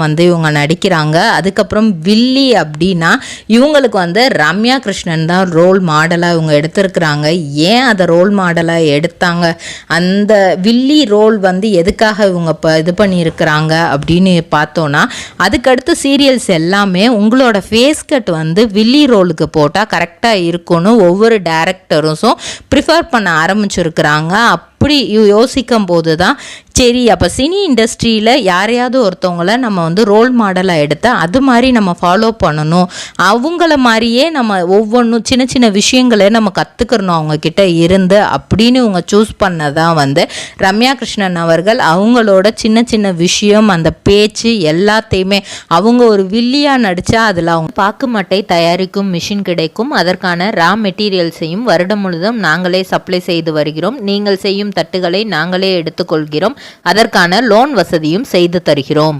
வந்து இவங்க நடிக்கிறாங்க. அதுக்கப்புறம் வில்லி அப்படின்னா இவங்களுக்கு வந்து ரம்யா கிருஷ்ணன் தான் ரோல் மாடலாக இவங்க எடுத்திருக்கிறாங்க. ஏன் அதை ரோல் மாடலாக எடுத்தாங்க, அந்த வில்லி ரோல் வந்து எதுக்காக இவங்க இப்போ இது பண்ணியிருக்கிறாங்க அப்படின்னு பார்த்தோன்னா, அதுக்கடுத்து சீரியல்ஸ் எல்லாமே உங்களோட ஃபேஸ் கட் வந்து வில்லி ரோலுக்கு போட்டால் கரெக்டாக இருக்கும்னு ஒவ்வொரு டேரக்டரும் ப்ரிஃபர் பண்ண ஆரம்பிச்சிருக்கிறாங்க. அப்படி யோசிக்கும் போது தான் சரி, அப்போ சினி இண்டஸ்ட்ரியில் யாரையாவது ஒருத்தவங்கள நம்ம வந்து ரோல் மாடலாக எடுத்து அது மாதிரி நம்ம ஃபாலோ பண்ணணும், அவங்கள மாதிரியே நம்ம ஒவ்வொன்றும் சின்ன சின்ன விஷயங்களே நம்ம கற்றுக்கிறணும் அவங்கக்கிட்ட இருந்து அப்படின்னு இவங்க சூஸ் பண்ணதான் வந்து ரம்யா கிருஷ்ணன் அவர்கள் அவங்களோட சின்ன சின்ன விஷயம், அந்த பேச்சு எல்லாத்தையுமே அவங்க ஒரு வில்லியாக நடித்தா அதில் அவங்க பாக்குமட்டை தயாரிக்கும் மிஷின் கிடைக்கும். அதற்கான ரா மெட்டீரியல்ஸையும் வருடம் முழுதும் நாங்களே சப்ளை செய்து வருகிறோம். நீங்கள் செய்யும் தட்டுகளை நாங்களே எடுத்துக்கொள்கிறோம். அதற்கான லோன் வசதியும் செய்து தருகிறோம்.